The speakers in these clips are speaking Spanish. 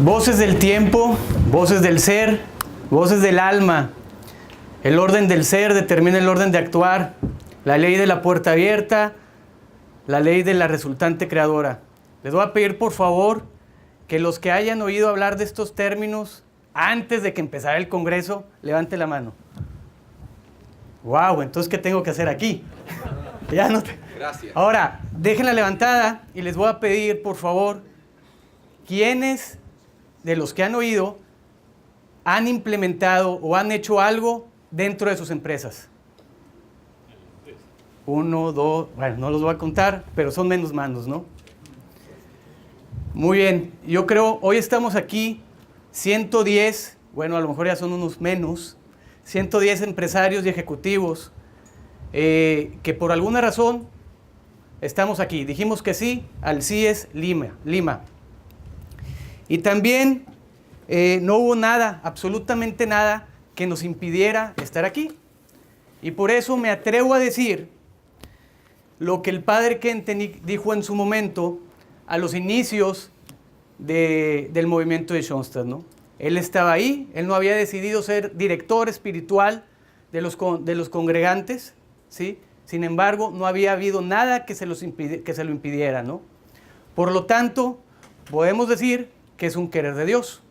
Voces del tiempo, voces del ser, voces del alma. El orden del ser determina el orden de actuar. La ley de la puerta abierta, la ley de la resultante creadora. Les voy a pedir por favor que los que hayan oído hablar de estos términos antes de que empezara el Congreso, levante la mano. Wow, entonces ¿qué tengo que hacer aquí? Ya no te... Gracias. Ahora, déjenla levantada y les voy a pedir por favor, ¿quiénes de los que han oído han implementado o han hecho algo dentro de sus empresas? 1, 2, bueno, no los voy a contar, pero son menos manos, ¿no? Muy bien, yo creo, hoy estamos aquí 110, bueno, a lo mejor ya son unos menos, 110 empresarios y ejecutivos que por alguna razón estamos aquí. Dijimos que sí al CIES Lima. Y también no hubo nada, absolutamente nada, que nos impidiera estar aquí. Y por eso me atrevo a decir lo que el padre Kentenich dijo en su momento a los inicios del movimiento de Schoenstatt, ¿no? Él estaba ahí, él no había decidido ser director espiritual de los congregantes, ¿sí? Sin embargo, no había habido nada que se lo impidiera, ¿no? Por lo tanto, podemos decir que es un querer de Dios.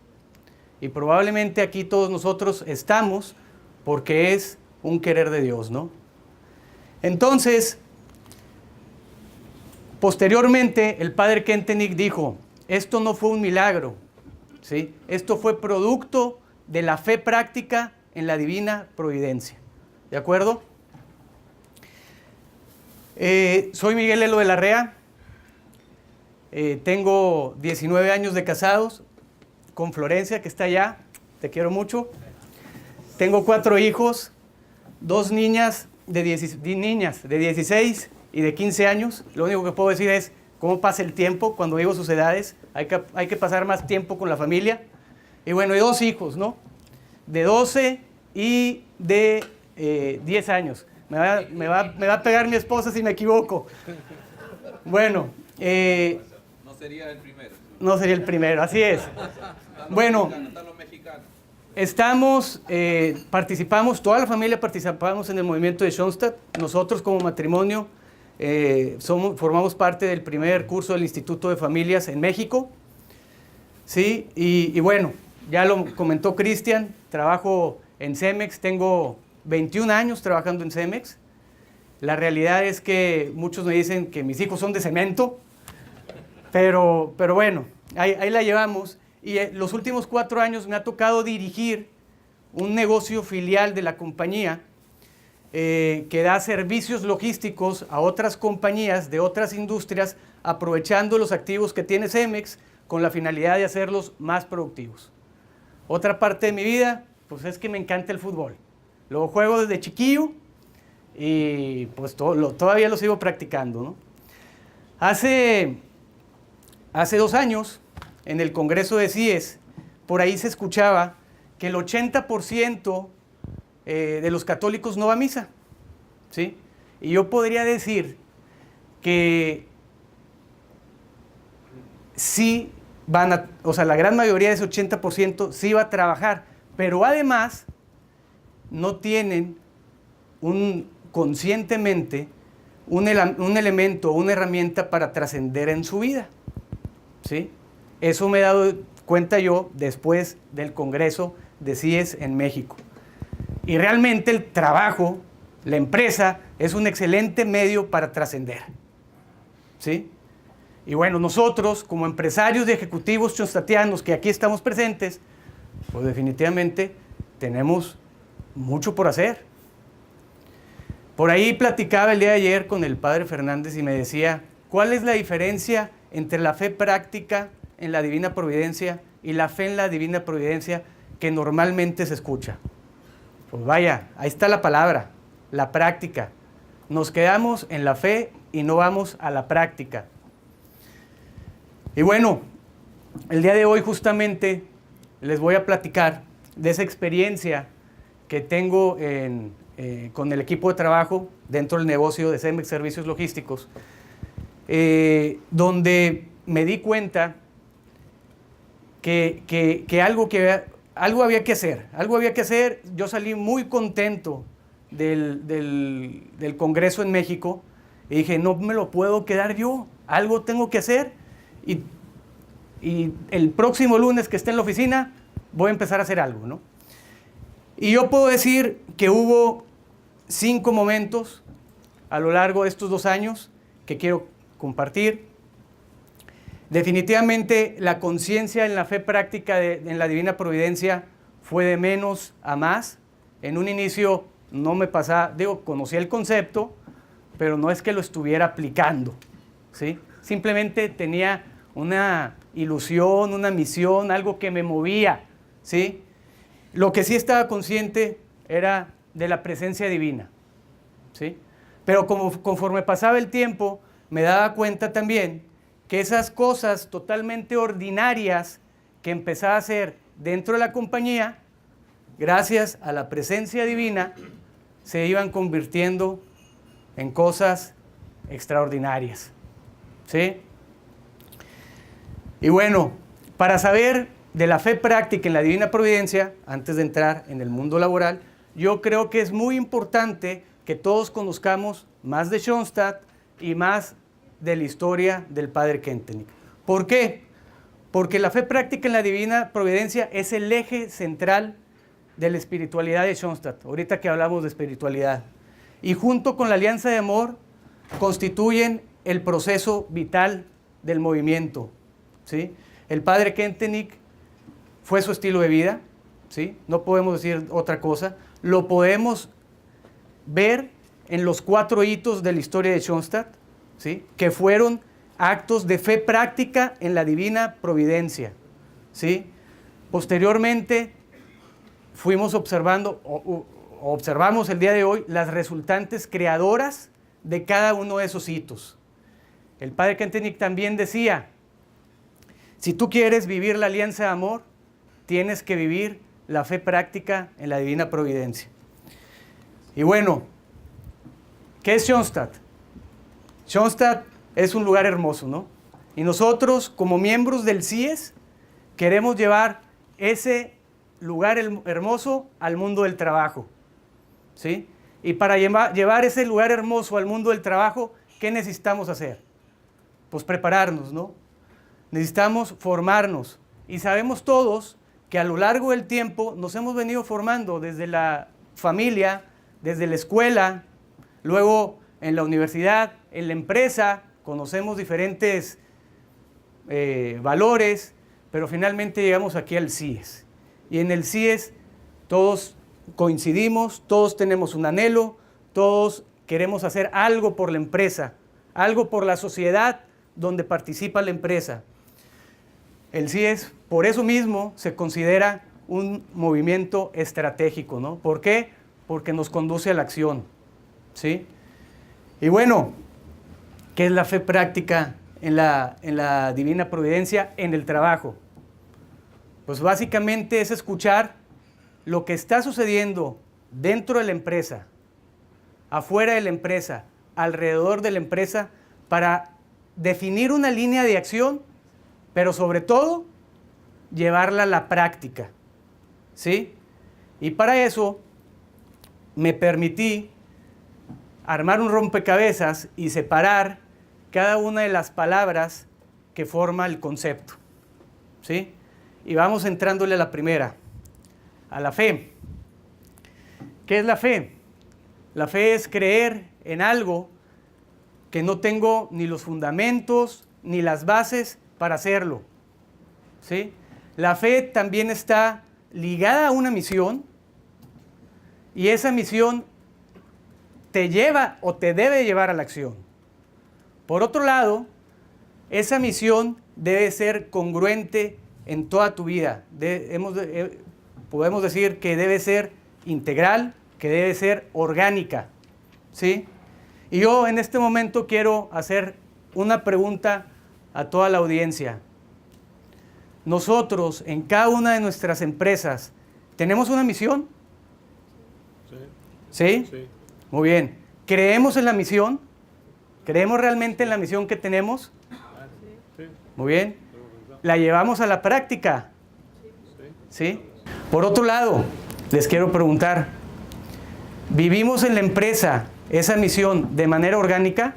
Y probablemente aquí todos nosotros estamos porque es un querer de Dios, ¿no? Entonces, posteriormente, el padre Kentenich dijo, esto no fue un milagro, ¿sí? Esto fue producto de la fe práctica en la divina providencia. ¿De acuerdo? Soy Miguel Elo de la Rea. Tengo 19 años de casados con Florencia, que está allá. Te quiero mucho. Tengo 4 hijos, 2 niñas de 16 y de 15 años. Lo único que puedo decir es cómo pasa el tiempo cuando vivo sus edades. Hay que pasar más tiempo con la familia. Y bueno, y 2 hijos, ¿no? De 12 y de 10 años. Me va a pegar mi esposa si me equivoco. Bueno. No sería el primero. No sería el primero, así es. Bueno, participamos, toda la familia participamos en el movimiento de Schoenstatt. Nosotros como matrimonio formamos parte del primer curso del Instituto de Familias en México. ¿Sí? Y bueno, ya lo comentó Cristian, trabajo en Cemex, tengo 21 años trabajando en Cemex. La realidad es que muchos me dicen que mis hijos son de cemento, pero bueno, ahí la llevamos. Y los últimos 4 años me ha tocado dirigir un negocio filial de la compañía que da servicios logísticos a otras compañías de otras industrias, aprovechando los activos que tiene Cemex con la finalidad de hacerlos más productivos. Otra parte de mi vida, pues es que me encanta el fútbol. Lo juego desde chiquillo y pues todavía lo sigo practicando, ¿no? Hace 2 años, en el Congreso de CIES, por ahí se escuchaba que el 80% de los católicos no va a misa, ¿sí? Y yo podría decir que sí la gran mayoría de ese 80% sí va a trabajar, pero además no tienen conscientemente un elemento, una herramienta para trascender en su vida, ¿sí? Eso me he dado cuenta yo después del Congreso de CIES en México. Y realmente el trabajo, la empresa, es un excelente medio para trascender, ¿sí? Y bueno, nosotros como empresarios y ejecutivos schoenstattianos que aquí estamos presentes, pues definitivamente tenemos mucho por hacer. Por ahí platicaba el día de ayer con el padre Fernández y me decía, ¿cuál es la diferencia entre la fe práctica en la divina providencia y la fe en la divina providencia que normalmente se escucha? Pues vaya, ahí está la palabra, la práctica. Nos quedamos en la fe y no vamos a la práctica. Y bueno, el día de hoy justamente les voy a platicar de esa experiencia que tengo con el equipo de trabajo dentro del negocio de Cemex Servicios Logísticos, donde me di cuenta que algo había que hacer. Yo salí muy contento del Congreso en México y dije, no me lo puedo quedar yo, algo tengo que hacer, y el próximo lunes que esté en la oficina voy a empezar a hacer algo, ¿no? Y yo puedo decir que hubo 5 momentos a lo largo de estos 2 años que quiero compartir. Definitivamente la conciencia en la fe práctica en la Divina Providencia fue de menos a más. En un inicio no me pasaba, conocía el concepto, pero no es que lo estuviera aplicando, ¿sí? Simplemente tenía una ilusión, una misión, algo que me movía, ¿sí? Lo que sí estaba consciente era de la presencia divina, ¿sí? Pero conforme pasaba el tiempo, me daba cuenta también que esas cosas totalmente ordinarias que empezaba a hacer dentro de la compañía, gracias a la presencia divina, se iban convirtiendo en cosas extraordinarias, ¿sí? Y bueno, para saber de la fe práctica en la Divina Providencia, antes de entrar en el mundo laboral, yo creo que es muy importante que todos conozcamos más de Schoenstatt y más de la historia del Padre Kentenich. ¿Por qué? Porque la fe práctica en la Divina Providencia es el eje central de la espiritualidad de Schoenstatt, ahorita que hablamos de espiritualidad. Y junto con la alianza de amor, constituyen el proceso vital del movimiento, ¿sí? El Padre Kentenich fue su estilo de vida, ¿sí? No podemos decir otra cosa. Lo podemos ver en los 4 hitos de la historia de Schoenstatt, ¿sí? Que fueron actos de fe práctica en la Divina Providencia, ¿sí? Posteriormente fuimos observamos el día de hoy las resultantes creadoras de cada uno de esos hitos. El Padre Kentenich también decía, si tú quieres vivir la alianza de amor, tienes que vivir la fe práctica en la Divina Providencia. Y bueno, ¿qué es Schoenstatt? Schoenstatt es un lugar hermoso, ¿no? Y nosotros, como miembros del CIES, queremos llevar ese lugar hermoso al mundo del trabajo, ¿sí? Y para llevar ese lugar hermoso al mundo del trabajo, ¿qué necesitamos hacer? Pues prepararnos, ¿no? Necesitamos formarnos. Y sabemos todos que a lo largo del tiempo nos hemos venido formando desde la familia, desde la escuela, luego en la universidad, en la empresa, conocemos diferentes valores, pero finalmente llegamos aquí al CIES. Y en el CIES todos coincidimos, todos tenemos un anhelo, todos queremos hacer algo por la empresa, algo por la sociedad donde participa la empresa. El CIES, por eso mismo, se considera un movimiento estratégico, ¿no? ¿Por qué? Porque nos conduce a la acción, ¿sí? Y bueno, ¿qué es la fe práctica en la Divina Providencia en el trabajo? Pues básicamente es escuchar lo que está sucediendo dentro de la empresa, afuera de la empresa, alrededor de la empresa, para definir una línea de acción, pero sobre todo, llevarla a la práctica, ¿sí? Y para eso, me permití armar un rompecabezas y separar cada una de las palabras que forma el concepto, ¿sí? Y vamos entrándole a la primera, a la fe. ¿Qué es la fe? La fe es creer en algo que no tengo ni los fundamentos ni las bases para hacerlo, ¿sí? La fe también está ligada a una misión, y esa misión te lleva o te debe llevar a la acción. Por otro lado, esa misión debe ser congruente en toda tu vida. Podemos decir que debe ser integral, que debe ser orgánica, ¿sí? Y yo en este momento quiero hacer una pregunta a toda la audiencia. Nosotros, en cada una de nuestras empresas, ¿tenemos una misión? Sí. ¿Sí? Sí. Muy bien. ¿Creemos en la misión? ¿Creemos realmente en la misión que tenemos? Sí. Muy bien. ¿La llevamos a la práctica? ¿sí? Por otro lado, les quiero preguntar, ¿vivimos en la empresa esa misión de manera orgánica?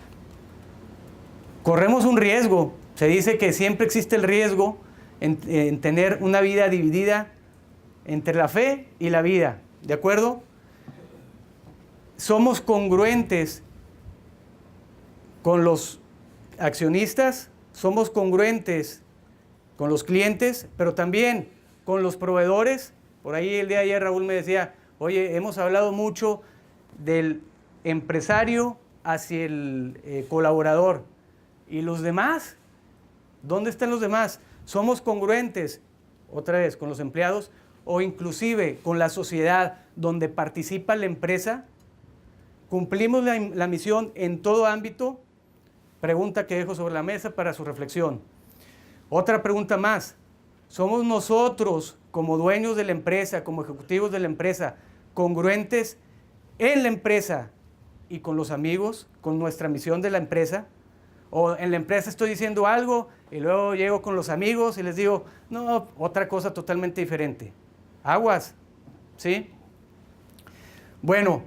Corremos un riesgo. Se dice que siempre existe el riesgo en tener una vida dividida entre la fe y la vida, ¿de acuerdo? Somos congruentes con los accionistas, somos congruentes con los clientes, pero también con los proveedores. Por ahí el día de ayer Raúl me decía, oye, hemos hablado mucho del empresario hacia el colaborador. ¿Y los demás? ¿Dónde están los demás? ¿Somos congruentes, otra vez, con los empleados o inclusive con la sociedad donde participa la empresa? ¿Cumplimos la misión en todo ámbito? Pregunta que dejo sobre la mesa para su reflexión. Otra pregunta más. ¿Somos nosotros, como dueños de la empresa, como ejecutivos de la empresa, congruentes en la empresa y con los amigos, con nuestra misión de la empresa? ¿O en la empresa estoy diciendo algo y luego llego con los amigos y les digo, no, otra cosa totalmente diferente? Aguas, ¿sí? Bueno,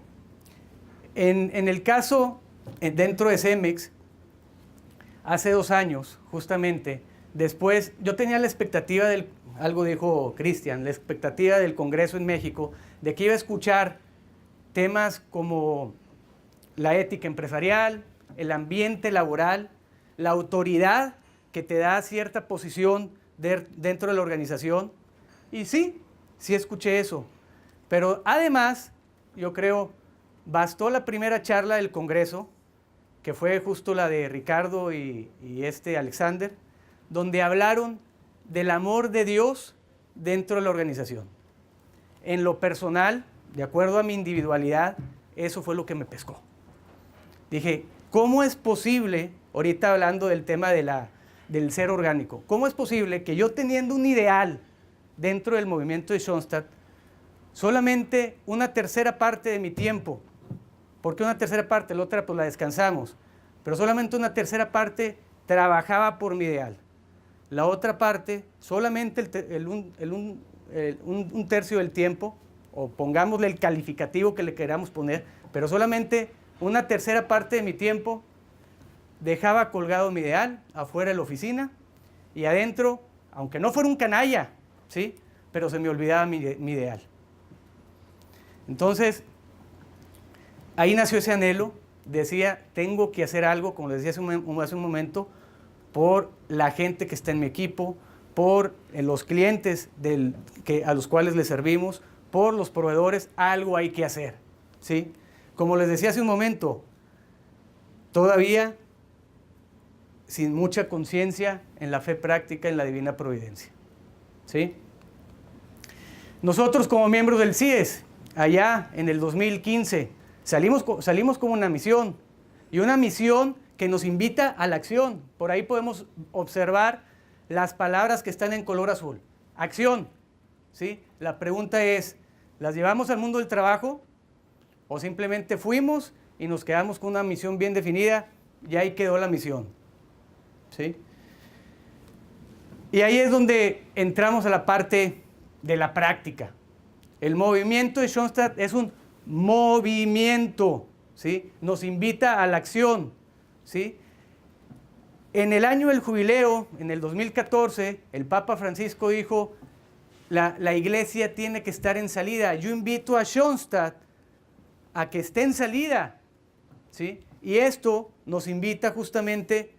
en el caso dentro de Cemex, hace 2 años, justamente, después, yo tenía la expectativa algo dijo Cristian, la expectativa del Congreso en México, de que iba a escuchar temas como la ética empresarial, el ambiente laboral, la autoridad que te da cierta posición dentro de la organización. Y sí escuché eso. Pero además, yo creo, bastó la primera charla del Congreso, que fue justo la de Ricardo y Alexander, donde hablaron del amor de Dios dentro de la organización. En lo personal, de acuerdo a mi individualidad, eso fue lo que me pescó. Dije, ¿cómo es posible, ahorita hablando del tema del ser orgánico, cómo es posible que yo teniendo un ideal dentro del movimiento de Schoenstatt, solamente una tercera parte de mi tiempo, ¿por qué una tercera parte? La otra pues la descansamos, pero solamente una tercera parte trabajaba por mi ideal. La otra parte, solamente un tercio del tiempo, o pongámosle el calificativo que le queramos poner, pero solamente una tercera parte de mi tiempo dejaba colgado mi ideal afuera de la oficina y adentro, aunque no fuera un canalla, ¿sí? Pero se me olvidaba mi ideal. Entonces, ahí nació ese anhelo, decía, tengo que hacer algo, como les decía hace un momento, por la gente que está en mi equipo, por los clientes a los cuales les servimos, por los proveedores, algo hay que hacer, ¿sí? Como les decía hace un momento, todavía sin mucha conciencia en la fe práctica, en la divina providencia, ¿sí? Nosotros como miembros del CIES, allá en el 2015, salimos con una misión, y una misión que nos invita a la acción. Por ahí podemos observar las palabras que están en color azul. Acción, ¿sí? La pregunta es, ¿las llevamos al mundo del trabajo? ¿O simplemente fuimos y nos quedamos con una misión bien definida y ahí quedó la misión? ¿Sí? Y ahí es donde entramos a la parte de la práctica. El movimiento de Schoenstatt es un movimiento, ¿sí? Nos invita a la acción, ¿sí? En el año del jubileo, en el 2014, el Papa Francisco dijo, la iglesia tiene que estar en salida. Yo invito a Schoenstatt a que esté en salida, ¿sí? Y esto nos invita justamente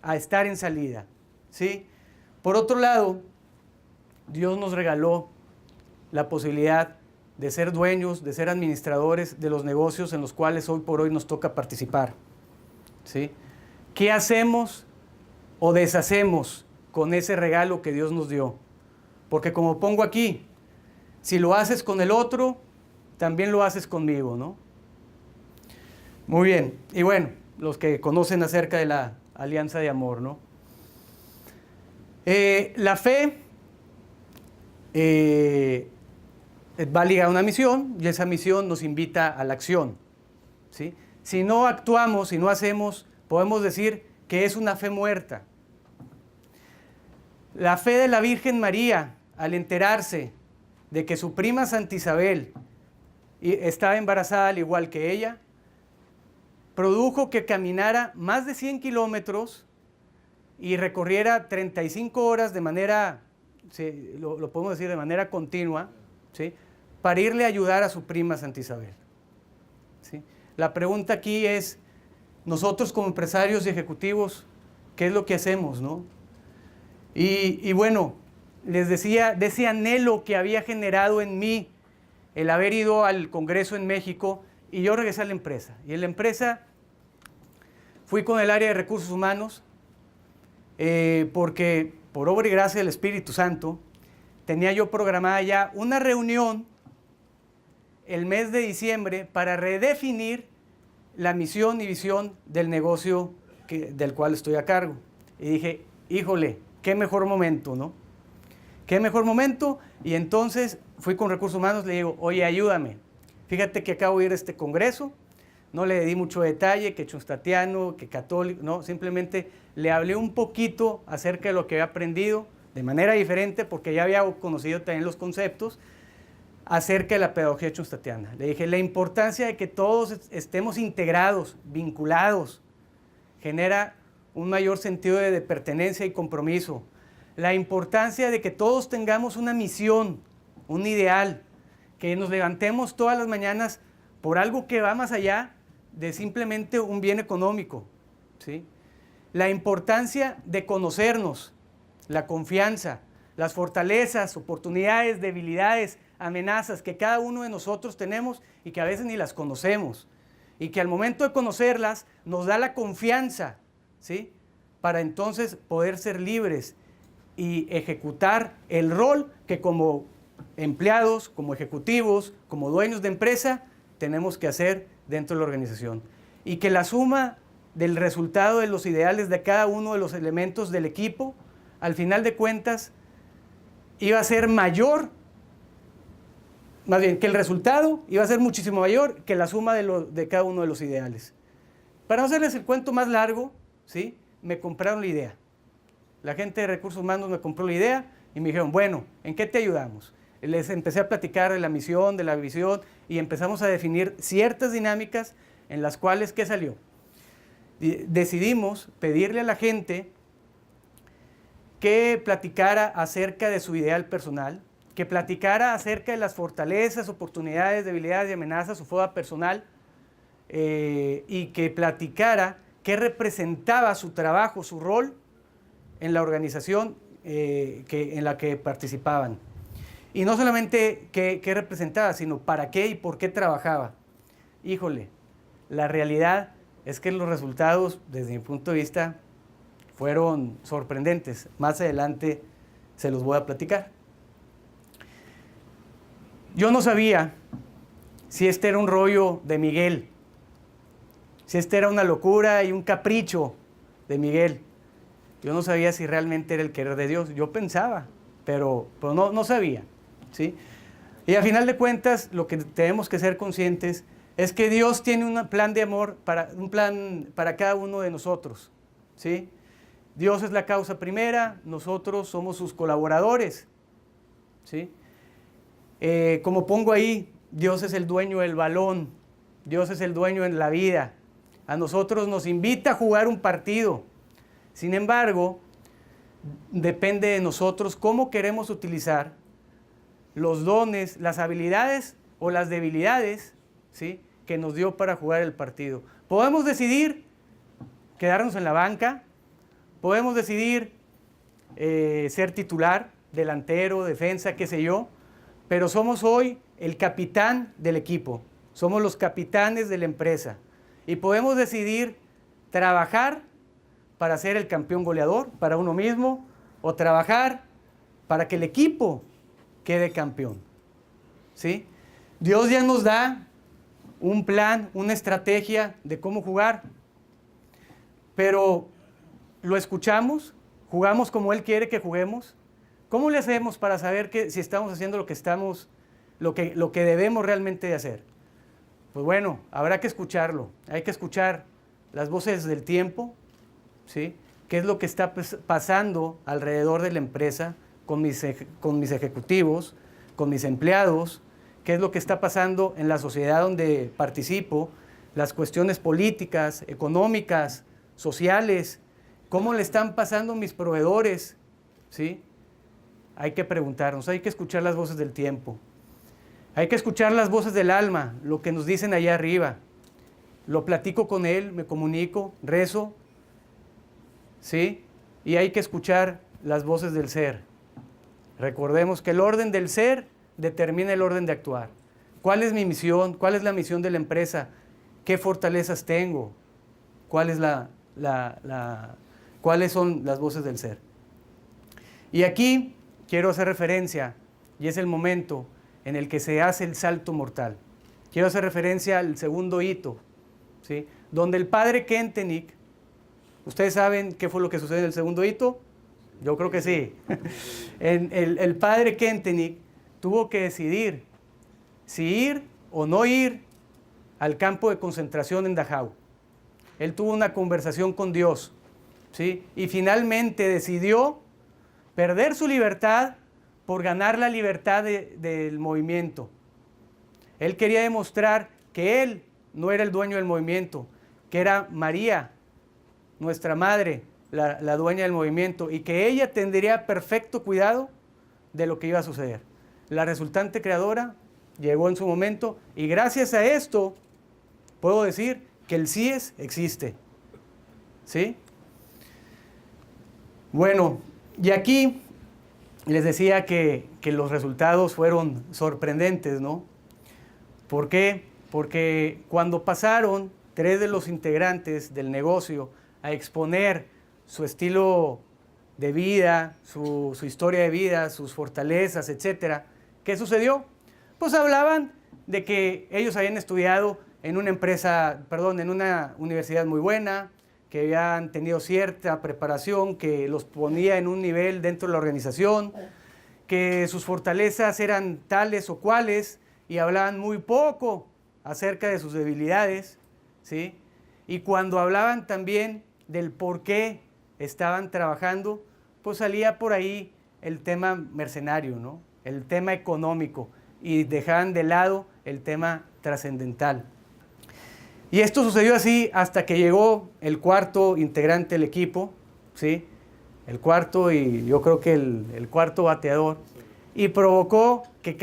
a estar en salida, ¿sí? Por otro lado, Dios nos regaló la posibilidad de ser dueños, de ser administradores de los negocios en los cuales hoy por hoy nos toca participar, ¿sí? ¿Qué hacemos o deshacemos con ese regalo que Dios nos dio? Porque como pongo aquí, si lo haces con el otro, también lo haces conmigo, ¿no? Muy bien, y bueno, los que conocen acerca de la alianza de amor, ¿no? La fe va ligada a una misión y esa misión nos invita a la acción, ¿sí? Si no actuamos, si no hacemos, podemos decir que es una fe muerta. La fe de la Virgen María, al enterarse de que su prima Santa Isabel estaba embarazada al igual que ella, produjo que caminara más de 100 kilómetros y recorriera 35 horas de manera, sí, lo podemos decir de manera continua, ¿sí?, para irle a ayudar a su prima Santa Isabel. ¿Sí? La pregunta aquí es, nosotros como empresarios y ejecutivos, ¿qué es lo que hacemos, no? Y bueno, les decía de ese anhelo que había generado en mí el haber ido al Congreso en México, y yo regresé a la empresa. Y en la empresa fui con el área de recursos humanos, porque por obra y gracia del Espíritu Santo, tenía yo programada ya una reunión el mes de diciembre para redefinir la misión y visión del negocio del cual estoy a cargo. Y dije, híjole, qué mejor momento, ¿no? Qué mejor momento. Y entonces fui con recursos humanos, le digo, oye, ayúdame. Fíjate que acabo de ir a este congreso, no le di mucho detalle, que chunstatiano, que católico, no, simplemente le hablé un poquito acerca de lo que había aprendido, de manera diferente, porque ya había conocido también los conceptos, acerca de la pedagogía chunstatiana. Le dije, la importancia de que todos estemos integrados, vinculados, genera un mayor sentido de pertenencia y compromiso. La importancia de que todos tengamos una misión, un ideal, que nos levantemos todas las mañanas por algo que va más allá de simplemente un bien económico, ¿sí? La importancia de conocernos, la confianza, las fortalezas, oportunidades, debilidades, amenazas que cada uno de nosotros tenemos y que a veces ni las conocemos, y que al momento de conocerlas nos da la confianza, ¿sí?, para entonces poder ser libres y ejecutar el rol que como empleados, como ejecutivos, como dueños de empresa, tenemos que hacer dentro de la organización. Y que la suma del resultado de los ideales de cada uno de los elementos del equipo, al final de cuentas, iba a ser mayor, más bien, que el resultado iba a ser muchísimo mayor que la suma de cada uno de los ideales. Para no hacerles el cuento más largo, ¿sí?, me compraron la idea. La gente de recursos humanos me compró la idea y me dijeron, bueno, ¿en qué te ayudamos? Les empecé a platicar de la misión, de la visión, y empezamos a definir ciertas dinámicas en las cuales, ¿qué salió? Decidimos pedirle a la gente que platicara acerca de su ideal personal, que platicara acerca de las fortalezas, oportunidades, debilidades y amenazas, su foda personal, y que platicara qué representaba su trabajo, su rol en la organización en la que participaban. Y no solamente qué representaba, sino para qué y por qué trabajaba. Híjole, la realidad es que los resultados, desde mi punto de vista, fueron sorprendentes. Más adelante se los voy a platicar. Yo no sabía si este era un rollo de Miguel, si este era una locura y un capricho de Miguel. Yo no sabía si realmente era el querer de Dios. Yo pensaba, pero no sabía, ¿sí? Y al final de cuentas, lo que tenemos que ser conscientes es que Dios tiene un plan de amor, un plan para cada uno de nosotros, ¿sí? Dios es la causa primera, nosotros somos sus colaboradores, ¿sí? Como pongo ahí, Dios es el dueño del balón, Dios es el dueño en la vida. A nosotros nos invita a jugar un partido. Sin embargo, depende de nosotros cómo queremos utilizar los dones, las habilidades o las debilidades, ¿sí?, que nos dio para jugar el partido. Podemos decidir quedarnos en la banca, podemos decidir ser titular, delantero, defensa, qué sé yo, pero somos hoy el capitán del equipo, somos los capitanes de la empresa y podemos decidir trabajar para ser el campeón goleador, para uno mismo, o trabajar para que el equipo quede campeón, ¿sí? Dios ya nos da un plan, una estrategia de cómo jugar, pero lo escuchamos, jugamos como Él quiere que juguemos. ¿Cómo le hacemos para saber si estamos haciendo lo que debemos realmente de hacer? Pues bueno, habrá que escucharlo, hay que escuchar las voces del tiempo, ¿sí? ¿Qué es lo que está pasando alrededor de la empresa con mis ejecutivos, con mis empleados, qué es lo que está pasando en la sociedad donde participo, las cuestiones políticas, económicas, sociales, cómo le están pasando mis proveedores, ¿sí? Hay que preguntarnos, hay que escuchar las voces del tiempo, hay que escuchar las voces del alma, lo que nos dicen allá arriba. Lo platico con él, me comunico, rezo, ¿sí? Y hay que escuchar las voces del ser. Recordemos que el orden del ser determina el orden de actuar. ¿Cuál es mi misión? ¿Cuál es la misión de la empresa? ¿Qué fortalezas tengo? ¿Cuáles son las voces del ser? Y aquí quiero hacer referencia, y es el momento en el que se hace el salto mortal. Quiero hacer referencia al segundo hito, ¿sí? Donde el padre Kentenich, ¿ustedes saben qué fue lo que sucedió en el segundo hito? Yo creo que sí. El padre Kentenich tuvo que decidir si ir o no ir al campo de concentración en Dachau. Él tuvo una conversación con Dios, ¿sí? Y finalmente decidió perder su libertad por ganar la libertad del movimiento. Él quería demostrar que él no era el dueño del movimiento, que era María, nuestra madre, la dueña del movimiento, y que ella tendría perfecto cuidado de lo que iba a suceder. La resultante creadora llegó en su momento, y gracias a esto puedo decir que el CIES existe, ¿sí? Bueno, y aquí les decía que los resultados fueron sorprendentes, ¿no? ¿Por qué? Porque cuando pasaron 3 de los integrantes del negocio a exponer su estilo de vida, su historia de vida, sus fortalezas, etcétera, ¿qué sucedió? Pues hablaban de que ellos habían estudiado en una universidad muy buena, que habían tenido cierta preparación que los ponía en un nivel dentro de la organización, que sus fortalezas eran tales o cuales, y hablaban muy poco acerca de sus debilidades, ¿sí? Y cuando hablaban también del por qué estaban trabajando, pues salía por ahí el tema mercenario, ¿no? El tema económico, y dejaban de lado el tema trascendental. Y esto sucedió así hasta que llegó el cuarto integrante del equipo, ¿sí? El cuarto, y yo creo que el cuarto bateador, y provocó que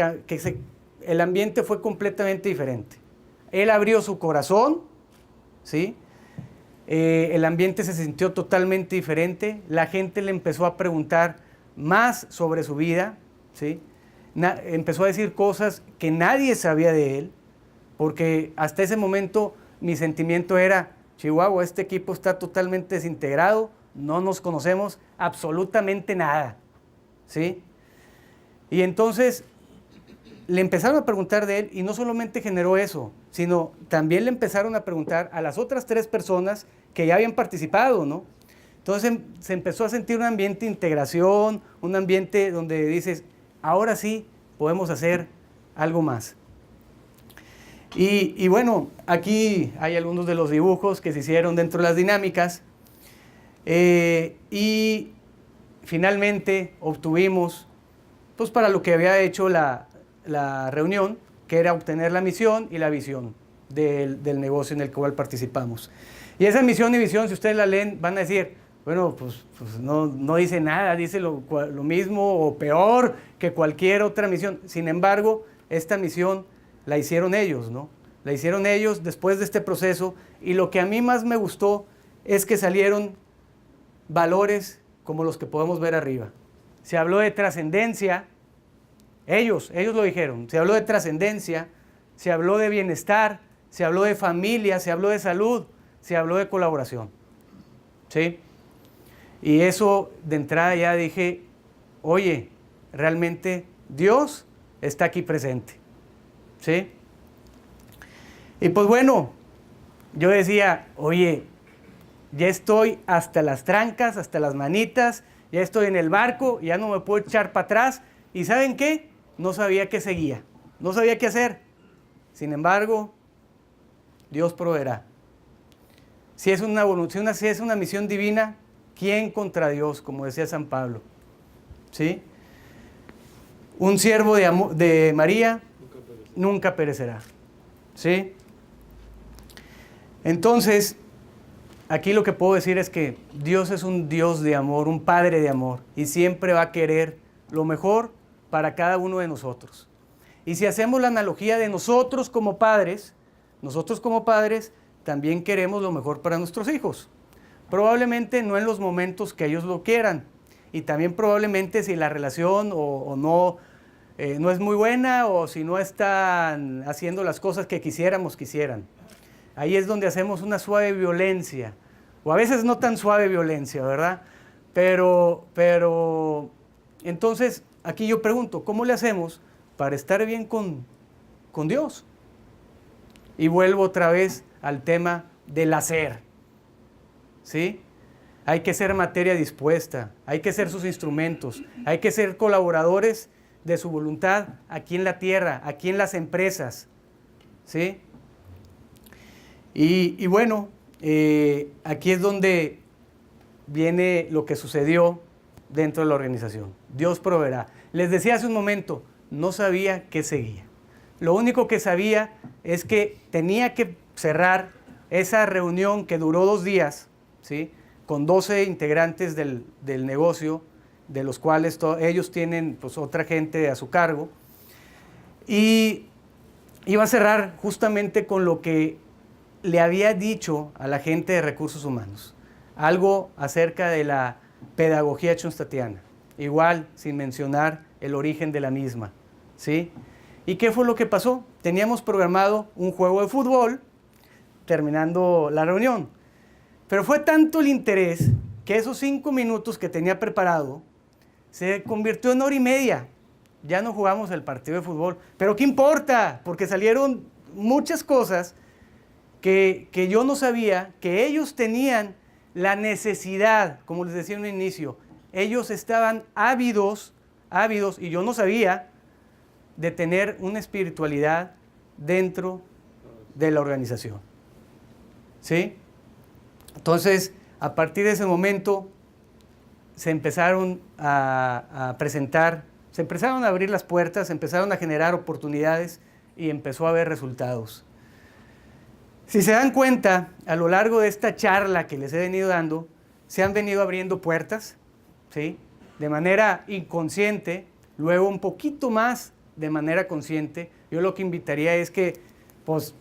el ambiente fue completamente diferente. Él abrió su corazón, ¿sí? El ambiente se sintió totalmente diferente, la gente le empezó a preguntar más sobre su vida, ¿sí? Empezó a decir cosas que nadie sabía de él, porque hasta ese momento mi sentimiento era, Chihuahua, este equipo está totalmente desintegrado, no nos conocemos absolutamente nada, ¿sí? Y entonces le empezaron a preguntar de él, y no solamente generó eso, sino también le empezaron a preguntar a las otras 3 personas que ya habían participado, ¿no? Entonces se empezó a sentir un ambiente de integración, un ambiente donde dices, ahora sí podemos hacer algo más. Y bueno, aquí hay algunos de los dibujos que se hicieron dentro de las dinámicas, y finalmente obtuvimos, pues para lo que había hecho la reunión, que era obtener la misión y la visión del negocio en el cual participamos. Y esa misión y visión, si ustedes la leen, van a decir, bueno, pues no dice nada, dice lo mismo o peor que cualquier otra misión. Sin embargo, esta misión la hicieron ellos, ¿no? La hicieron ellos después de este proceso, y lo que a mí más me gustó es que salieron valores como los que podemos ver arriba. Se habló de trascendencia, ellos lo dijeron, se habló de trascendencia, se habló de bienestar, se habló de familia, se habló de salud, se habló de colaboración, ¿sí? Y eso de entrada ya dije, oye, realmente Dios está aquí presente, ¿sí? Y pues bueno, yo decía, oye, ya estoy hasta las trancas, hasta las manitas, ya estoy en el barco, ya no me puedo echar para atrás, y ¿saben qué? No sabía qué seguía, no sabía qué hacer. Sin embargo, Dios proveerá. Si es una misión divina, ¿quién contra Dios? Como decía San Pablo, ¿sí? Un siervo de María nunca perecerá. ¿Sí? Entonces, aquí lo que puedo decir es que Dios es un Dios de amor, un Padre de amor, y siempre va a querer lo mejor para cada uno de nosotros. Y si hacemos la analogía de nosotros como padres también queremos lo mejor para nuestros hijos. Probablemente no en los momentos que ellos lo quieran, y también probablemente si la relación o no es muy buena, o si no están haciendo las cosas que quisieran. Ahí es donde hacemos una suave violencia, o a veces no tan suave violencia, ¿verdad? Pero entonces aquí yo pregunto, ¿cómo le hacemos para estar bien con Dios? Y vuelvo otra vez al tema del hacer, ¿sí? Hay que ser materia dispuesta, hay que ser sus instrumentos, hay que ser colaboradores de su voluntad aquí en la tierra, aquí en las empresas, ¿sí? Y bueno, aquí es donde viene lo que sucedió dentro de la organización. Dios proveerá. Les decía hace un momento, no sabía qué seguía. Lo único que sabía es que tenía que cerrar esa reunión que duró 2 días, ¿sí? Con 12 integrantes del negocio, de los cuales ellos tienen pues, otra gente a su cargo. Y iba a cerrar justamente con lo que le había dicho a la gente de recursos humanos, algo acerca de la pedagogía schoenstattiana, igual sin mencionar el origen de la misma, ¿sí? ¿Y qué fue lo que pasó? Teníamos programado un juego de fútbol terminando la reunión, pero fue tanto el interés que esos 5 minutos que tenía preparado se convirtió en 1h30. Ya no jugamos el partido de fútbol, pero ¿qué importa? Porque salieron muchas cosas que yo no sabía, que ellos tenían la necesidad, como les decía en un inicio, ellos estaban ávidos, y yo no sabía, de tener una espiritualidad dentro de la organización. ¿Sí? Entonces, a partir de ese momento, se empezaron a presentar, se empezaron a abrir las puertas, se empezaron a generar oportunidades y empezó a haber resultados. Si se dan cuenta, a lo largo de esta charla que les he venido dando, se han venido abriendo puertas, ¿sí? De manera inconsciente, luego un poquito más de manera consciente. Yo lo que invitaría es que, pues,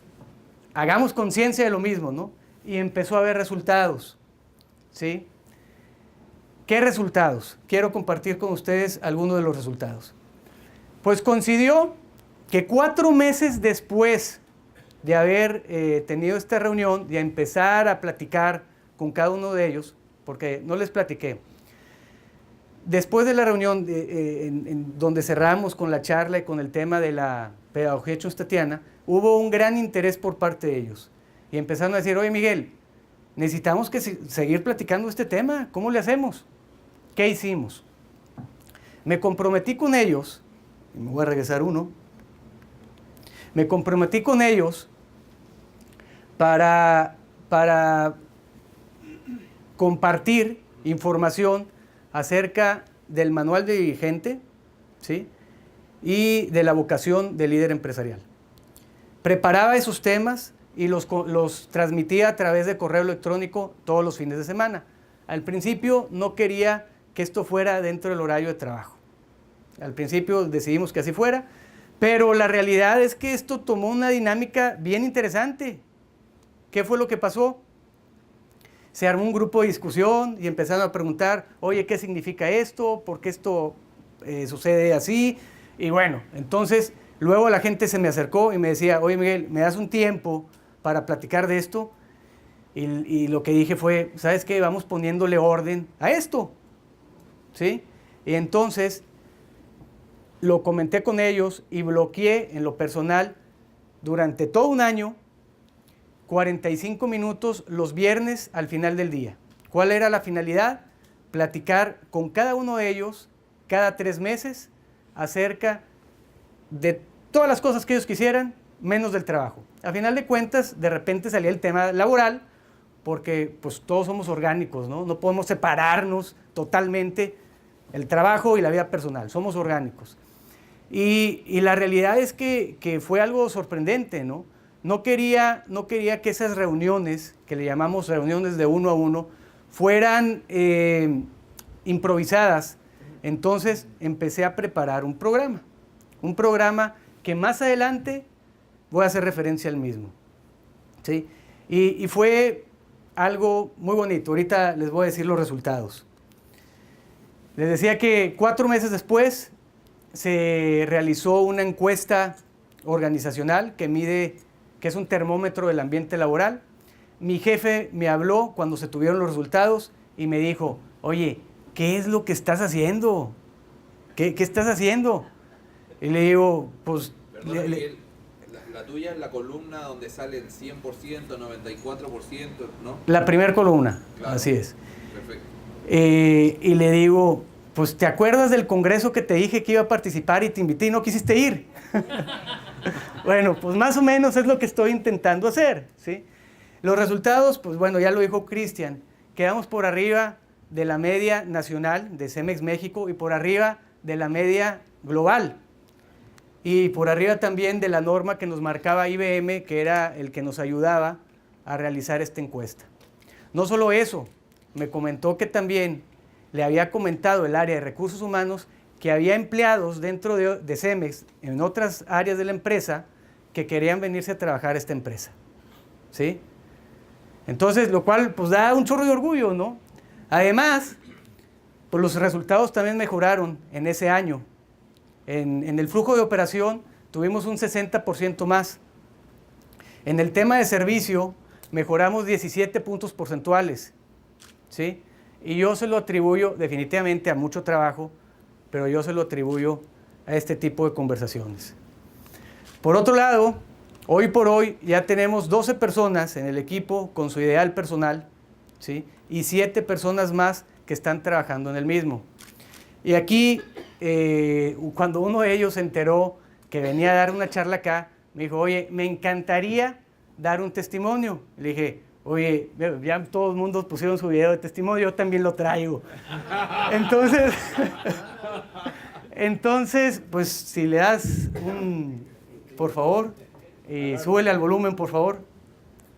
hagamos conciencia de lo mismo, ¿no? Y empezó a haber resultados, ¿sí? ¿Qué resultados? Quiero compartir con ustedes algunos de los resultados. Pues coincidió que 4 meses después de haber tenido esta reunión, de empezar a platicar con cada uno de ellos, porque no les platiqué. Después de la reunión en donde cerramos con la charla y con el tema de la pedagogía schoenstattiana, hubo un gran interés por parte de ellos. Y empezaron a decir, oye Miguel, necesitamos seguir platicando este tema, ¿cómo le hacemos? ¿Qué hicimos? Me comprometí con ellos, y me voy a regresar uno, me comprometí con ellos para compartir información acerca del manual de dirigente, ¿sí? Y de la vocación del líder empresarial. Preparaba esos temas y los transmitía a través de correo electrónico todos los fines de semana. Al principio no quería que esto fuera dentro del horario de trabajo. Al principio decidimos que así fuera, pero la realidad es que esto tomó una dinámica bien interesante. ¿Qué fue lo que pasó? Se armó un grupo de discusión y empezaron a preguntar, oye, ¿qué significa esto? ¿Por qué esto sucede así? Y bueno, entonces luego la gente se me acercó y me decía, oye Miguel, ¿me das un tiempo para platicar de esto? Y lo que dije fue, ¿sabes qué? Vamos poniéndole orden a esto, ¿sí? Y entonces lo comenté con ellos y bloqueé en lo personal durante todo un año 45 minutos los viernes al final del día. ¿Cuál era la finalidad? Platicar con cada uno de ellos cada 3 meses acerca de todas las cosas que ellos quisieran, menos del trabajo. A final de cuentas, de repente salía el tema laboral, porque pues todos somos orgánicos, ¿no? No podemos separarnos totalmente el trabajo y la vida personal, somos orgánicos. Y la realidad es que fue algo sorprendente, ¿no? No quería que esas reuniones, que le llamamos reuniones de 1 a 1, fueran improvisadas. Entonces empecé a preparar un programa que más adelante voy a hacer referencia al mismo, ¿sí? Y fue algo muy bonito. Ahorita les voy a decir los resultados. Les decía que 4 meses después se realizó una encuesta organizacional que es un termómetro del ambiente laboral. Mi jefe me habló cuando se tuvieron los resultados y me dijo, oye, ¿qué es lo que estás haciendo? ¿Qué estás haciendo? Y le digo, pues... Perdona, Miguel, la tuya es la columna donde sale el 100%, 94%, ¿no? La primera columna, claro. Así es. Perfecto. Y le digo, pues ¿te acuerdas del congreso que te dije que iba a participar y te invité y no quisiste ir? Bueno, pues más o menos es lo que estoy intentando hacer, ¿sí? Los resultados, pues bueno, ya lo dijo Cristian, quedamos por arriba de la media nacional de Cemex México y por arriba de la media global. Y por arriba también de la norma que nos marcaba IBM, que era el que nos ayudaba a realizar esta encuesta. No solo eso, me comentó que también le había comentado el área de recursos humanos que había empleados dentro de Cemex, en otras áreas de la empresa, que querían venirse a trabajar a esta empresa, ¿sí? Entonces, lo cual pues da un chorro de orgullo, ¿no? Además, pues los resultados también mejoraron en ese año. En el flujo de operación tuvimos un 60% más. En el tema de servicio mejoramos 17 puntos porcentuales, ¿sí? Y yo se lo atribuyo definitivamente a mucho trabajo, pero yo se lo atribuyo a este tipo de conversaciones. Por otro lado, hoy por hoy ya tenemos 12 personas en el equipo con su ideal personal, ¿sí? Y 7 personas más que están trabajando en el mismo. Y aquí, cuando uno de ellos se enteró que venía a dar una charla acá, me dijo, oye, me encantaría dar un testimonio. Le dije, oye, ya todo el mundo pusieron su video de testimonio, yo también lo traigo. Entonces, pues si le das por favor, súbele al volumen, por favor.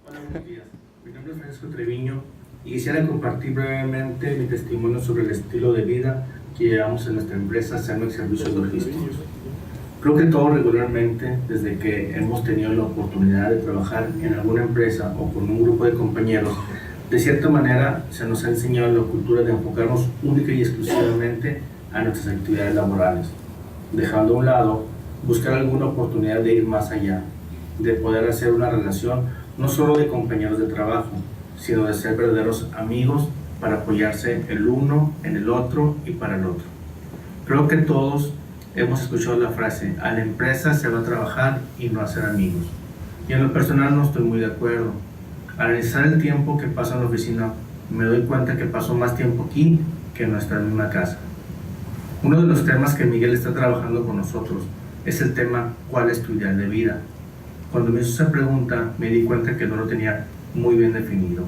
Hola, buenos días. Mi nombre es Francisco Treviño y quisiera compartir brevemente mi testimonio sobre el estilo de vida que llevamos en nuestra empresa Cemex Servicios Logísticos. Creo que todos regularmente, desde que hemos tenido la oportunidad de trabajar en alguna empresa o con un grupo de compañeros, de cierta manera se nos ha enseñado la cultura de enfocarnos única y exclusivamente a nuestras actividades laborales, dejando a un lado buscar alguna oportunidad de ir más allá, de poder hacer una relación no solo de compañeros de trabajo, sino de ser verdaderos amigos para apoyarse el uno en el otro y para el otro. Creo que todos hemos escuchado la frase, a la empresa se va a trabajar y no a ser amigos. Y en lo personal no estoy muy de acuerdo. Al analizar el tiempo que paso en la oficina, me doy cuenta que paso más tiempo aquí que en nuestra misma casa. Uno de los temas que Miguel está trabajando con nosotros es el tema ¿cuál es tu ideal de vida? Cuando me hizo esa pregunta me di cuenta que no lo tenía muy bien definido.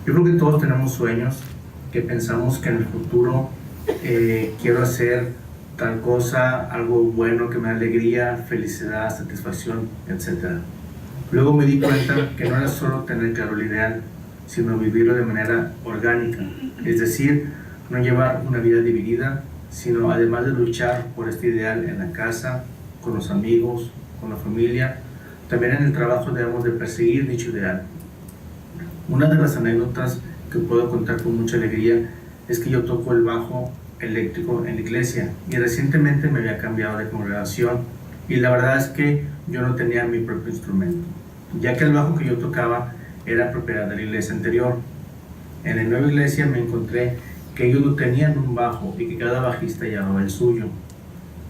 Yo creo que todos tenemos sueños, que pensamos que en el futuro quiero hacer tal cosa, algo bueno que me da alegría, felicidad, satisfacción, etc. Luego me di cuenta que no era solo tener claro el ideal, sino vivirlo de manera orgánica, es decir, no llevar una vida dividida, sino además de luchar por este ideal en la casa, con los amigos, con la familia, también en el trabajo debemos de perseguir dicho ideal. Una de las anécdotas que puedo contar con mucha alegría es que yo toco el bajo eléctrico en la iglesia y recientemente me había cambiado de congregación y la verdad es que yo no tenía mi propio instrumento, ya que el bajo que yo tocaba era propiedad de la iglesia anterior. En la nueva iglesia me encontré que ellos no tenían un bajo y que cada bajista llevaba el suyo,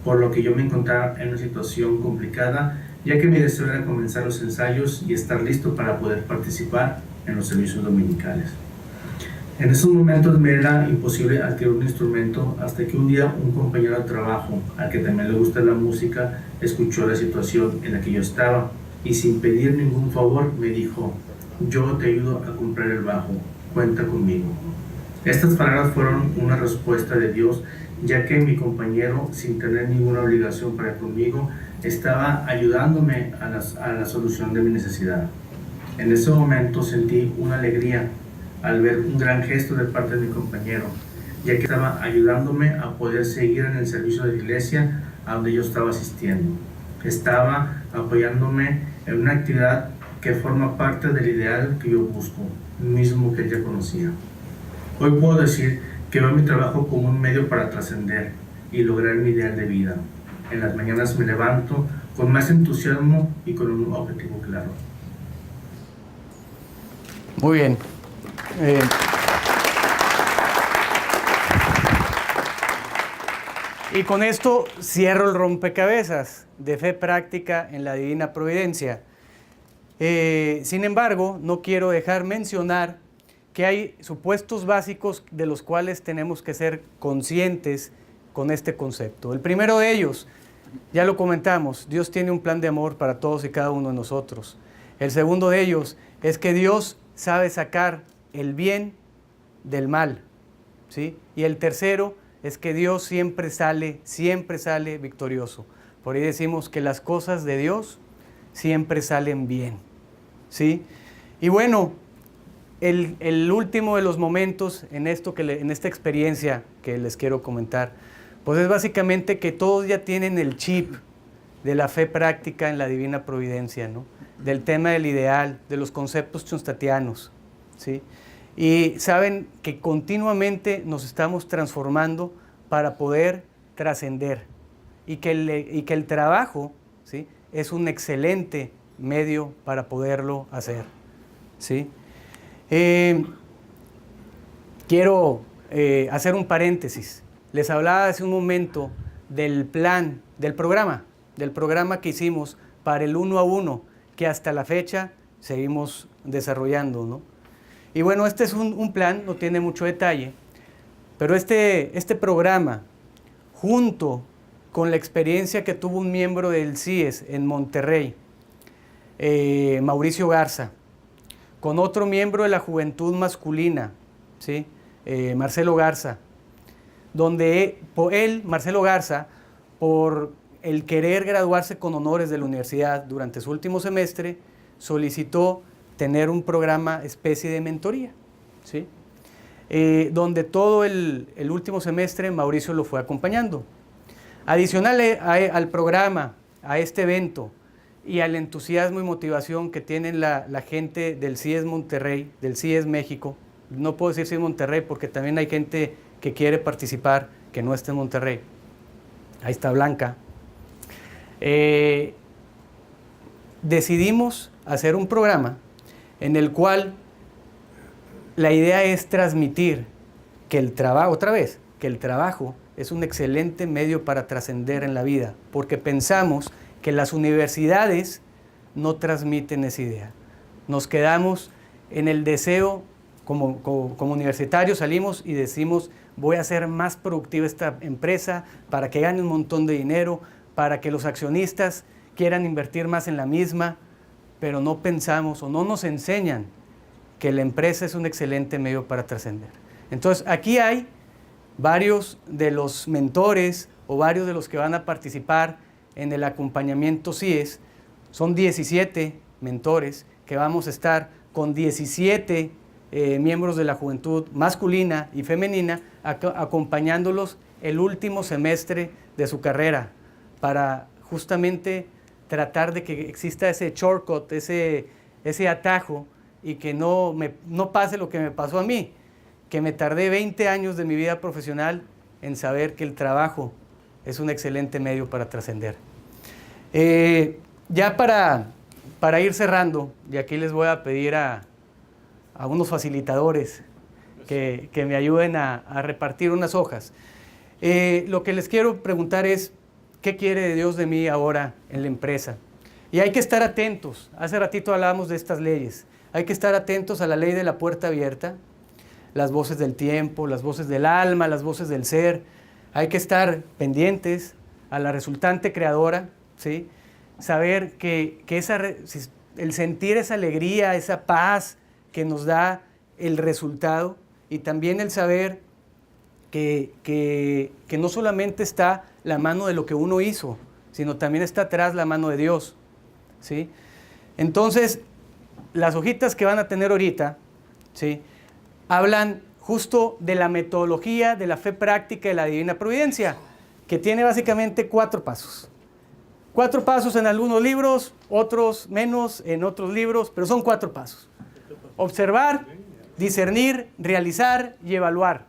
por lo que yo me encontraba en una situación complicada, ya que mi deseo era comenzar los ensayos y estar listo para poder participar en los servicios dominicales. En esos momentos me era imposible adquirir un instrumento hasta que un día un compañero de trabajo, al que también le gusta la música, escuchó la situación en la que yo estaba y sin pedir ningún favor me dijo, yo te ayudo a comprar el bajo, cuenta conmigo. Estas palabras fueron una respuesta de Dios ya que mi compañero, sin tener ninguna obligación para conmigo, estaba ayudándome a la solución de mi necesidad. En ese momento sentí una alegría al ver un gran gesto de parte de mi compañero, ya que estaba ayudándome a poder seguir en el servicio de la iglesia a donde yo estaba asistiendo. Estaba apoyándome en una actividad que forma parte del ideal que yo busco, mismo que ella conocía. Hoy puedo decir que veo mi trabajo como un medio para trascender y lograr mi ideal de vida. En las mañanas me levanto con más entusiasmo y con un objetivo claro. Muy bien. Y con esto cierro el rompecabezas de fe práctica en la Divina Providencia. Sin embargo, no quiero dejar mencionar que hay supuestos básicos de los cuales tenemos que ser conscientes con este concepto. El primero de ellos, ya lo comentamos, Dios tiene un plan de amor para todos y cada uno de nosotros. El segundo de ellos es que Dios sabe sacar el bien del mal, ¿sí? Y el tercero es que Dios siempre sale victorioso. Por ahí decimos que las cosas de Dios siempre salen bien, ¿sí? Y bueno, el último de los momentos en esta experiencia que les quiero comentar, pues es básicamente que todos ya tienen el chip de la fe práctica en la Divina Providencia, ¿no? Del tema del ideal, de los conceptos chonstatianos, ¿sí? Y saben que continuamente nos estamos transformando para poder trascender y que el trabajo, ¿sí?, es un excelente medio para poderlo hacer, ¿sí? Quiero hacer un paréntesis. Les hablaba hace un momento del plan, del programa que hicimos para el 1 a 1, que hasta la fecha seguimos desarrollando, ¿no? Y bueno, este es un plan, no tiene mucho detalle, pero este programa, junto con la experiencia que tuvo un miembro del CIES en Monterrey, Mauricio Garza, con otro miembro de la juventud masculina, ¿sí?, Marcelo Garza, donde Marcelo Garza, por el querer graduarse con honores de la universidad durante su último semestre, solicitó tener un programa especie de mentoría, ¿sí?, donde todo el último semestre Mauricio lo fue acompañando. Adicional al programa, a este evento y al entusiasmo y motivación que tienen la gente del CIES Monterrey, del CIES México, no puedo decir CIES Monterrey porque también hay gente que quiere participar que no está en Monterrey. Ahí está Blanca. Decidimos hacer un programa en el cual la idea es transmitir que el trabajo, que el trabajo es un excelente medio para trascender en la vida, porque pensamos que las universidades no transmiten esa idea. Nos quedamos en el deseo, como universitarios salimos y decimos, voy a hacer más productiva esta empresa para que gane un montón de dinero, para que los accionistas quieran invertir más en la misma, pero no pensamos o no nos enseñan que la empresa es un excelente medio para trascender. Entonces, aquí hay varios de los mentores o varios de los que van a participar en el acompañamiento CIES. Son 17 mentores que vamos a estar con 17 miembros de la juventud masculina y femenina acompañándolos el último semestre de su carrera para justamente tratar de que exista ese shortcut, ese atajo y que no pase lo que me pasó a mí, que me tardé 20 años de mi vida profesional en saber que el trabajo es un excelente medio para trascender. Ya para ir cerrando, y aquí les voy a pedir a unos facilitadores que me ayuden a repartir unas hojas. Lo que les quiero preguntar es, ¿qué quiere Dios de mí ahora en la empresa? Y hay que estar atentos. Hace ratito hablábamos de estas leyes. Hay que estar atentos a la ley de la puerta abierta, las voces del tiempo, las voces del alma, las voces del ser. Hay que estar pendientes a la resultante creadora, ¿sí? Saber que el sentir esa alegría, esa paz que nos da el resultado, y también el saber que no solamente está la mano de lo que uno hizo, sino también está atrás la mano de Dios, ¿sí? Entonces, las hojitas que van a tener ahorita, ¿sí?, hablan justo de la metodología de la fe práctica de la Divina Providencia, que tiene básicamente 4 pasos. 4 pasos en algunos libros, otros menos en otros libros, pero son 4 pasos. Observar, discernir, realizar y evaluar.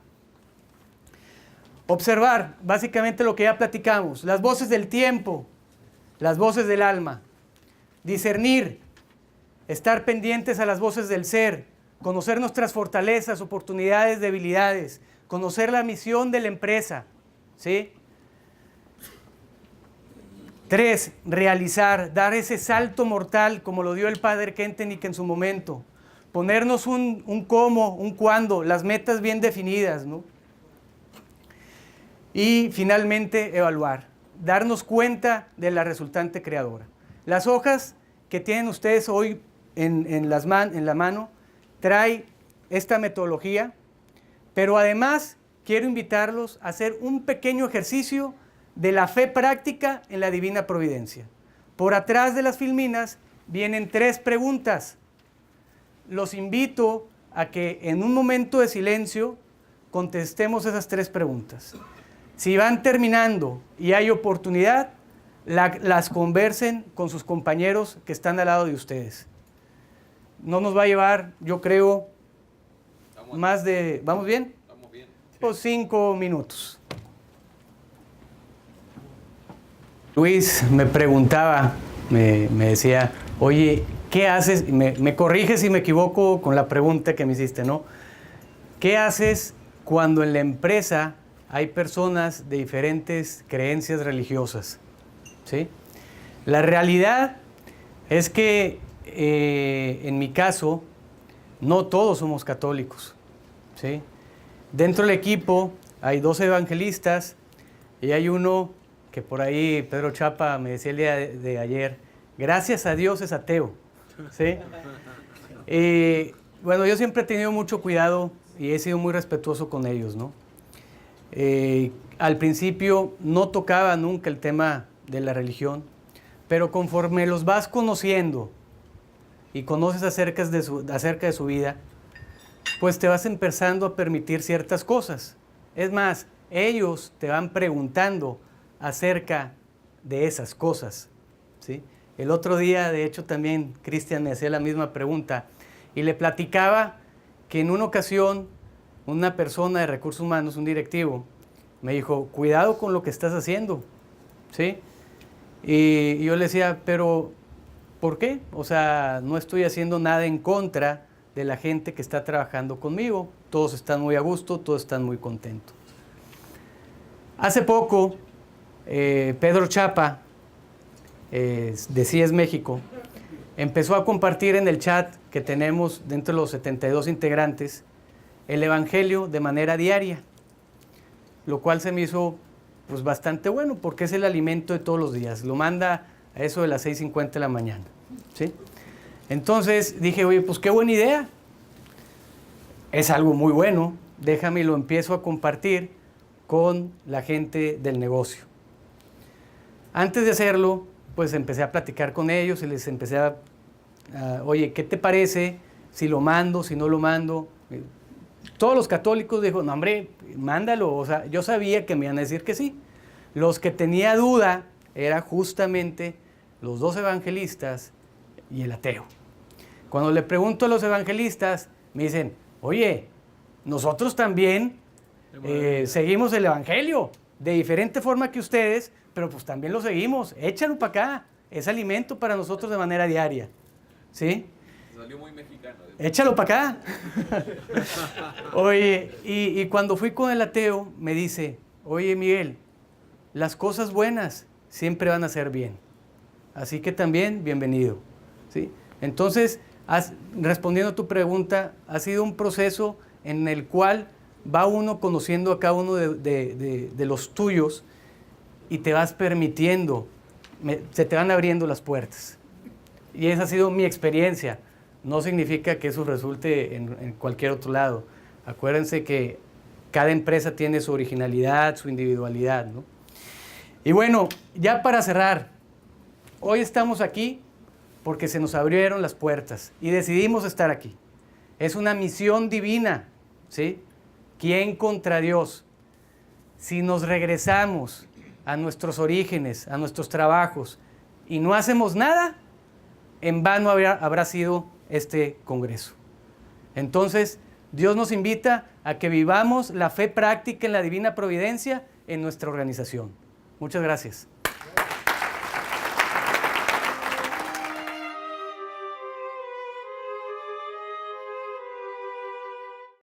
Observar, básicamente lo que ya platicamos, las voces del tiempo, las voces del alma. Discernir, estar pendientes a las voces del ser, conocer nuestras fortalezas, oportunidades, debilidades, conocer la misión de la empresa, ¿sí? 3, realizar, dar ese salto mortal como lo dio el padre Kentenich en su momento. Ponernos un cómo, un cuándo, las metas bien definidas, ¿no? Y finalmente evaluar, darnos cuenta de la resultante creadora. Las hojas que tienen ustedes hoy en la mano trae esta metodología, pero además quiero invitarlos a hacer un pequeño ejercicio de la fe práctica en la Divina Providencia. Por atrás de las filminas vienen 3 preguntas. Los invito a que en un momento de silencio contestemos esas 3 preguntas. Si van terminando y hay oportunidad, las conversen con sus compañeros que están al lado de ustedes. No nos va a llevar, yo creo, más de... ¿Vamos bien? Estamos bien. Pues 5 minutos. Luis me preguntaba, me decía, oye, ¿qué haces? Me corriges si me equivoco con la pregunta que me hiciste, ¿no? ¿Qué haces cuando en la empresa hay personas de diferentes creencias religiosas? ¿Sí? La realidad es que en mi caso, no todos somos católicos, ¿sí? Dentro del equipo hay 2 evangelistas y hay uno que por ahí, Pedro Chapa me decía el día de ayer, gracias a Dios es ateo, ¿sí? Bueno, yo siempre he tenido mucho cuidado y he sido muy respetuoso con ellos, ¿no? Al principio no tocaba nunca el tema de la religión, pero conforme los vas conociendo y conoces acerca de su vida, pues te vas empezando a permitir ciertas cosas. Es más, ellos te van preguntando acerca de esas cosas, ¿sí? El otro día, de hecho, también Cristian me hacía la misma pregunta y le platicaba que en una ocasión una persona de recursos humanos, un directivo, me dijo, cuidado con lo que estás haciendo, ¿sí? Y yo le decía, pero ¿por qué? O sea, no estoy haciendo nada en contra de la gente que está trabajando conmigo. Todos están muy a gusto, todos están muy contentos. Hace poco, Pedro Chapa, de CIES México, empezó a compartir en el chat que tenemos dentro de los 72 integrantes el Evangelio de manera diaria, lo cual se me hizo pues bastante bueno porque es el alimento de todos los días. Lo manda a eso de las 6:50 de la mañana, ¿sí? Entonces dije, oye, pues qué buena idea. Es algo muy bueno, déjame y lo empiezo a compartir con la gente del negocio. Antes de hacerlo, pues empecé a platicar con ellos y les empecé a oye, ¿qué te parece si lo mando, si no lo mando? Todos los católicos dijo, no hombre, mándalo. O sea, yo sabía que me iban a decir que sí. Los que tenía duda era justamente los 2 evangelistas y el ateo. Cuando le pregunto a los evangelistas, me dicen, oye, nosotros también seguimos el evangelio de diferente forma que ustedes, pero pues también lo seguimos. Échalo para acá. Es alimento para nosotros de manera diaria. ¿Sí? Salió muy mexicano. Échalo para acá. Oye, y cuando fui con el ateo, me dice, oye Miguel, las cosas buenas siempre van a ser bien. Así que también, bienvenido. ¿Sí? Entonces, respondiendo a tu pregunta, ha sido un proceso en el cual va uno conociendo a cada uno de los tuyos y te vas permitiendo, se te van abriendo las puertas. Y esa ha sido mi experiencia. No significa que eso resulte en cualquier otro lado. Acuérdense que cada empresa tiene su originalidad, su individualidad, ¿no? Y bueno, ya para cerrar, hoy estamos aquí porque se nos abrieron las puertas y decidimos estar aquí. Es una misión divina, ¿sí? ¿Quién contra Dios? Si nos regresamos a nuestros orígenes, a nuestros trabajos, y no hacemos nada, en vano habrá sido este congreso. Entonces, Dios nos invita a que vivamos la fe práctica en la divina providencia en nuestra organización. Muchas gracias.